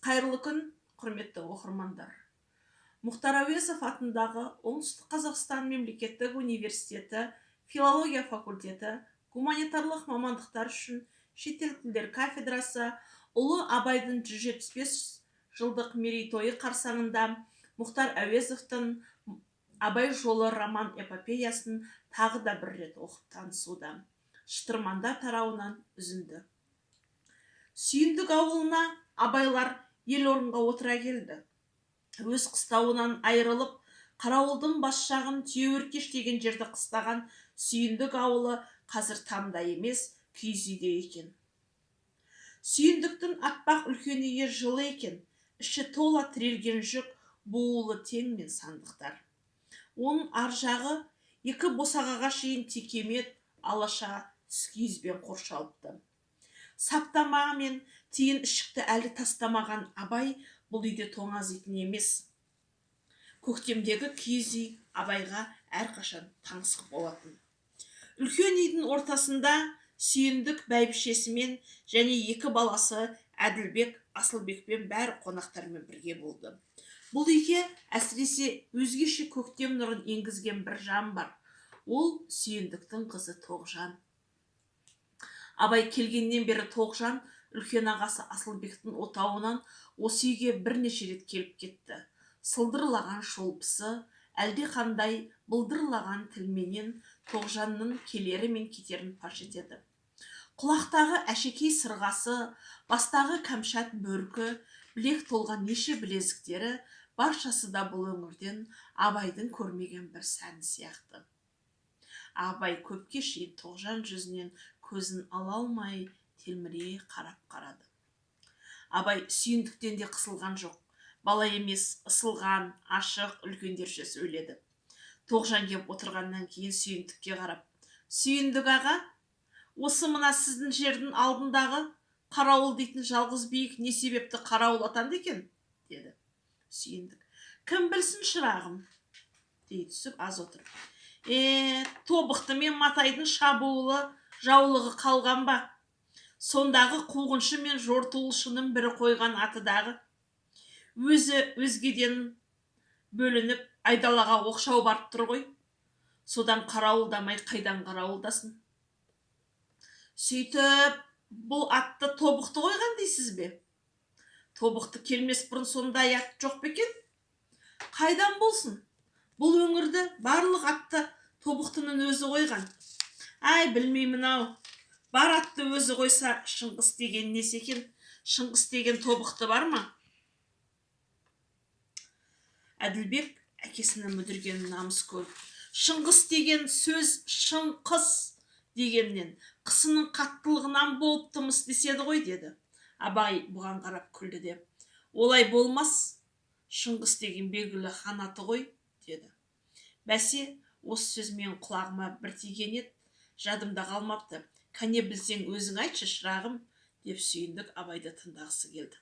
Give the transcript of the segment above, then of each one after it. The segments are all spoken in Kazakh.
Қайырлы күн, құрметті оқырмандар. Мұхтар Әуезов атындағы Оңтүстік Қазақстан мемлекеттік университеті филология факультеті гуманитарлық мамандықтар үшін шетел тілдер кафедрасы ұлы Абайдың 175 жылдық мерейтойы қарсаңында Мұхтар Әуезовтың Абай жолы роман эпопеясын тағы да бір рет оқып танысуда. Шытырманда тарауынан үзінді. Сүйіндік ауылына абайлар ел орынға отыра келді. Өз қыстауынан айырылып, қарауылдың бас жағын Түйеөркеш деген жерді қыстаған Сүйіндік ауылы қазір тамда емес, киіз үйде екен. Сүйіндіктің атпақ үлкен үйі жылы екен, іші тола тірелген жүк, буылы тең мен сандықтар. Оның ар жағы екі босағаға шейін текемет, алаша түскиізбен қоршалыпты. Саптама мен тиын ішікті әлі тастамаған Абай бұл үйде тоңазитын емес. Көктемдегі киіз үй Абайға әрқашан таңсық болатын. Үлкен үйдің ортасында Сүйіндік бәйбішесімен және екі баласы Әділбек, Асылбекпен бәрі қонақтармен бірге болды. Бұл үйге әсіресе өзгеше көктем нұрын енгізген бір жан бар. Ол Сүйіндіктің қызы Тоғжан. Абай келгеннен бері Тоғжан үлкен ағасы Асылбектің отауынан осы үйге бірнеше рет келіп кетті. Сылдырлаған шолпысы, әлде қандай былдырлаған тілменен Тоғжанның келері мен кетерін паш етеді. Құлақтағы әшекей сырғасы, бастағы кәмшат бөркі, білек толған неше білезіктері, баршасы да бұл өңірден Абайдың көрмеген бір сәні сияқты. Абай көпке шейін Тоғжан жүзінен көзін ала алмай телміре қарады. Абай Сүйіндіктен де қысылған жоқ. Бала емес, ысылған, ашық, үлкендерше сөйледі. Тоғжан кеп отырғаннан кейін Сүйіндікке қарап: "Сүйіндік аға, осы мына сіздің жердің алдындағы қарауыл дейтін жалғыз биік не себепті қарауыл атанды екен?" деді. Сүйіндік: "Кім білсін, шырағым?" дей түсіп аз отырып: Тобықты мен Матайдың шабуылы жаулығы қалған ба? Сондағы қуғыншы мен жортуылшының бірі қойған атыдағы. Өзі өзгеден бөлініп айдалаға оқшау барып тұр ғой. Содан қарауылдамай қайдан қарауылдасын? Сөйтіп, бұл атты Тобықты қойған дейсіз бе? Тобықты келмес бұрын сондай ат жоқ па екен? Қайдан болсын? Бұл өңірді барлық атты Тобықтының өзі қойған. Ай, білмеймін ау. Бар атты өзі қойса, Шыңғыс деген несі екен? Шыңғыс деген Тобықты бар ма? Әділбек әкесінің мүдірген намыс көріп: "Шыңғыс деген сөз шыңқыс дегеннен, қысының қаттылығынан болыптымыс деседі ғой", деді. Абай бұған қарап күлді де: "Олай болмас, Шыңғыс деген белгілі хан аты ғой", деді. Бәсе, осы сөз мен құлағыма бір тиген ет, жадымда қалмапты. Кәне білсең өзің айтшы, шырағым, деп Сүйіндік Абайды тыңдағысы келді.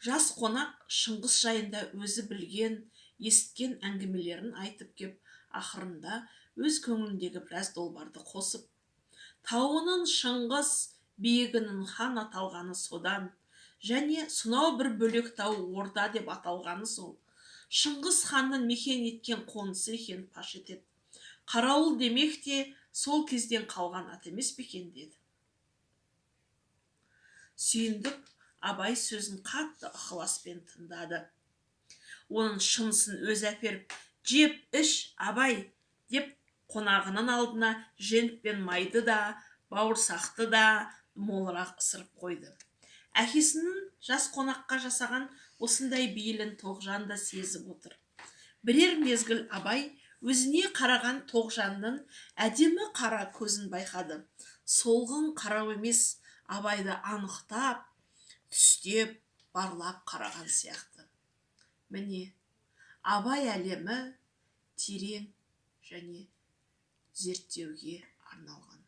Жас қонақ Шыңғыс жайында өзі білген, есткен әңгімелерін айтып кеп, ақырында өз көңіліндегі біраз долбарды қосып: "Тауының Шыңғыс, биігінің хан аталғаны содан, және сонау бір бөлек тау Орда деп аталғаны сол. Шыңғыс ханның мекен еткен қонысы екен паш етеді. Қарауыл демек те сол кезден қалған ат емес пе екен", деді. Сүйіндік Абай сөзін қатты ықыласпен тыңдады. Оның шынысын өзі әперіп: "Жеп іш, Абай", деп қонағының алдына жент пен майды да, бауырсақты да молырақ ысырып қойды. Әкесінің жас қонаққа жасаған осындай бейілін Тоғжан да сезіп отыр. Бірер мезгіл Абай өзіне қараған Тоғжанның әдемі қара көзін байқады. Солғын қарау емес, Абайды анықтап, түстеп, барлап қараған сияқты. Міне, Абай әлемі терең және зерттеуге арналған.